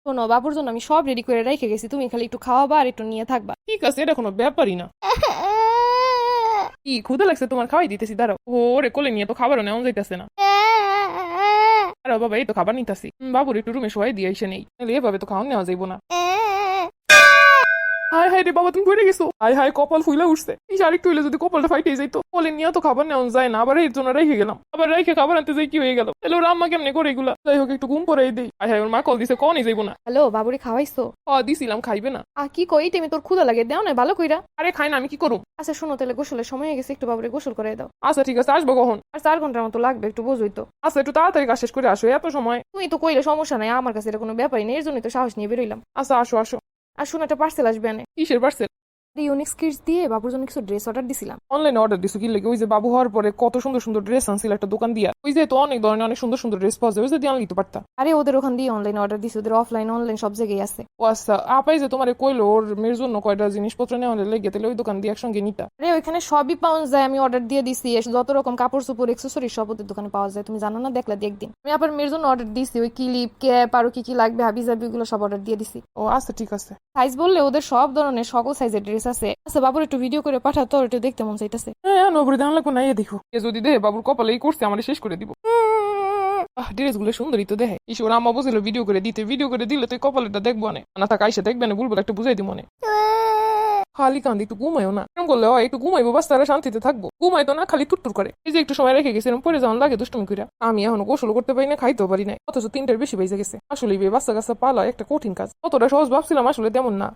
শোনো, বাবুর জন্য আমি সব রেডি করে রেখে গেছি, তুমি খালি একটু খাওয়াবা আর একটু নিয়ে থাকবা। ঠিক আছে, এটা কোনো ব্যাপারই না। কি ক্ষুধা লাগছে তোমার? খাওয়াই দিতেছি, দাঁড়াও। ওরে কোলে নিয়ে তো খাবারও নেওয়া যাইতেছে না। আরে বাবা, এই তো খাবার নিতেছি। বাবুর একটু রুমে শোয়াই দিয়ে এসে নেই, নাহলে এভাবে তো খাওয়া নেওয়া যাইবো না। হাই হাই রে বাবা, তুমি পড়ে গেছো। হাই হাই, কপাল ফুইলা উঠছে। এই আরেকটু হইলে যদি কপালটা ফাইটে যাইতো। কোলে নিয়ে তো খাবার নেওয়া যায় না, আবার এর জন্য রেখে গেলাম। আবার রেখে খাবার আনতে যাই কি হয়ে গেল। তাহলে ওর আম্মা কেমনে করে এগুলা? যাই হোক, একটু ঘুম পড়াই দেই। হাই হাই, ওর মা কল দিছে, কনই যাইবো না। হ্যালো, বাবুরে খাওয়াইছো? দিছিলাম, খাইবে না। কি কই তুমি, তোর ক্ষুধা লাগে, দাও না ভালো কইরা। আরে খাই না, আমি কি করুম? আচ্ছা শোনো, তাহলে গোসলের সময় হয়ে গেছে, একটু বাবুরে গোসল করে দাও। আচ্ছা ঠিক আছে, আসবো কখন? আর 4 ঘন্টার মতো লাগবে, একটু বোঝই তো। আচ্ছা, একটু তাড়াতাড়ি কাজ শেষ করে আসো, এত সময়। তুমি তো কইলে সমস্যা নাই, আমার কাছে এটা কোনো ব্যাপারই নেই, এর জন্যই তো সাহস নিয়ে বেরোইলাম। আচ্ছা, আসো আসো। আর শোনো, একটা পার্সেল আসবে আনে। কিসের পার্সেল? ইউনিক্স কিডস দিয়ে বাবুর জন্য কিছু ড্রেস অর্ডার দিছিলাম। অনলাইনে অর্ডার দিছো কি লেগে? ওই যে বাবু হওয়ার পরে কত সুন্দর সুন্দর ড্রেস আনছিল একটা দোকান দিয়া। ওই যে তো অনেক ধরনের অনেক সুন্দর সুন্দর ড্রেস পাওয়া যায়, ওই যে দিয়ে আনলি তো পারতা। আরে ওদের ওখান দিয়ে অনলাইনে অর্ডার দিছি, ওদের অফলাইন অনলাইন সব জায়গায় আছে। ও আচ্ছা, আপাই যে তোমার কইলো ওর মেয়ের জন্য কয়টা জিনিসপত্র নেওয়া লেগে, তাহলে ওই দোকান দিয়ে একসঙ্গে নিতা। আরে ওইখানে সবই পাওয়া যায়, আমি অর্ডার দিয়ে দিছি, যত রকম কাপড় চোপড় এক্সেসরি সব ওদের দোকানে পাওয়া যায়, তুমি জানো না? দেখলা দিয়ে একদিন আমি আবার মেয়ের জন্য অর্ডার দিছি, ওই ক্লিপ ক্যাপ আরো কি কি লাগবে হাবি জাবি ওগুলো সব অর্ডার দিয়ে দিছি। ও আচ্ছা ঠিক আছে। সাইজ বললে ওদের সব ধরনের সকল সাইজের ড্রেস আছে। আচ্ছা বাবুর একটু ভিডিও করে পাঠাও তো, একটু দেখতে মন চাইতেছে। হ্যাঁ, নবরে দাম লাগবো না, দেখো এ যদি দেহে বাবুর কপালে এই করছে, আমার শেষ করে দিব। ড্রেস গুলো সুন্দরই তো দেখে। ঈশ্বর, আম্মা বুঝলো ভিডিও করে দিতে, ভিডিও করে দিলে তুই কপালটা দেখবো না থাকা আইসা দেখবে না, বলবো একটা বুঝাই দিব মনে। খালি কান্দি, একটু ঘুমাইও না। এরকম করলে হয়, একটু ঘুমাইবো বাস, তারা শান্তিতে থাকবো। ঘুমাই তো না, খালি তুরতুর করে। এই যে একটু সময় রেখে গেছে, এরকম পরে যাওয়ান লাগে দুষ্টুমি করে। আমি এখনো গোসল করতে পারি না, খাইতেও পারি না, অথচ 3টার বেশি বেজে গেছে। আসলে বাচ্চা কাচ্চা পালা একটা কঠিন কাজ, অতটা সহজ ভাবছিলাম, আসলে তেমন না।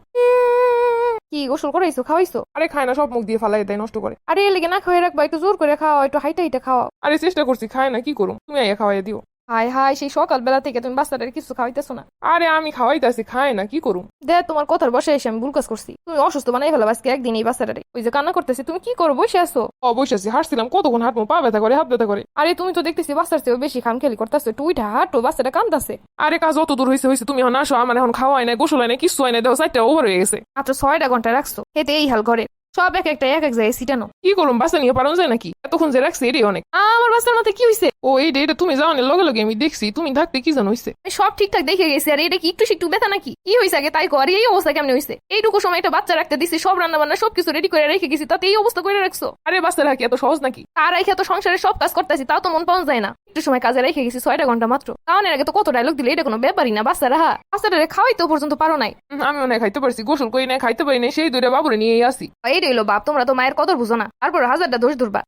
কি গোসল করাইছো, খাওয়াইছো? আরে খায় না, সব মুখ দিয়ে ফালাই দেয়, নষ্ট করে। আরে এলিগে না খাওয়াই রাখবা, একটু জোর করে খাওয়া, একটু হাইটা হাইটা খাওয়া। আরে চেষ্টা করছি, খায় না, কি করুম? তুমি আইয়া খাওয়াই দিও। হাই হাই, সেই সকালবেলা থেকে তুমি বাচ্চাটার কিছু খাওয়াইতেছো না। আরে আমি খাওয়াইতেছি, খায় না, কি করুম? তোমার কথার বসে এসে আমি ভুল কাজ করছি, তুমি অসুস্থ বানাই ফেলা আজকে একদিন এই বাচ্চাটারে। ওই যে কান্না করতেছি, তুমি কি করো, বসে আসো। অবশ্যই আছি, হাঁটছিলাম, কতক্ষণ হাঁটবো, পা ব্যথা করে, হাত ব্যথা করে। আরে তুমি তো দেখতেছি বাচ্চার চেয়েও বেশি খামখেয়ালি করতেছো, একটু উইঠা হাঁটো, বাচ্চাটা কান্দাছে। আরে কাজ অত দূর হয়েছে, তুমি এখন আসো, আমার এখন খাওয়াই নাই, গোসল হয় নাই, কিছু হয় নাই, দেখো 4টা ওভার হয়ে গেছে। মাত্র 6টা ঘন্টা রাখছো, এতে এই হাল করে। সব এক একটা এক এক জায়গায় সিটানো। কি করুম, বাসা নিয়ে পালন যায় নাকি? এতক্ষণ যে রাখছি এটাই অনেক। আমার বাচ্চার মাথায় কি হয়েছে? ও এটা তুমি যাওয়ানের লগে লগে আমি দেখছি, তুমি থাকতে কি জানো হইছে? আমি সব ঠিকঠাক দেখে গেছি, আর এটা কি একটু একটু ব্যথা নাকি? কি হয়েছে আগে তাই কর, এই অবস্থা কেমনে হয়েছে? এইটুকু সময় একটা বাচ্চা রাখতে দিছি, সব রান্না বান্না সবকিছু রেডি করে রেখে গেছি, তাতে এই অবস্থা করে রাখছো। আরে বাচ্চা রাখি এত সহজ নাকি? আর রেখে তো সংসারে সব কাজ করতেছি, তাও তো মন পাওয়া যায় না। একটু সময় কাজে রেখে গেছি, 6টা ঘন্টা মাত্র। খাওয়ানোর আগে তো কত ডায়লগ দিলে, এটা কোনো ব্যাপারই না। বাচ্চাটারে খাওয়াই তো পর্যন্ত পারো নাই। আমি অনেক খাইতে পারছি, গোসল করি নাই, খাইতে পারি নাই, সেই দুইটা বাবুরে নিয়েই আসি। এই রইলো বাপ, তোমরা তো মায়ের কদর বুঝো না, তারপর হাজারটা দোষ ধরবা।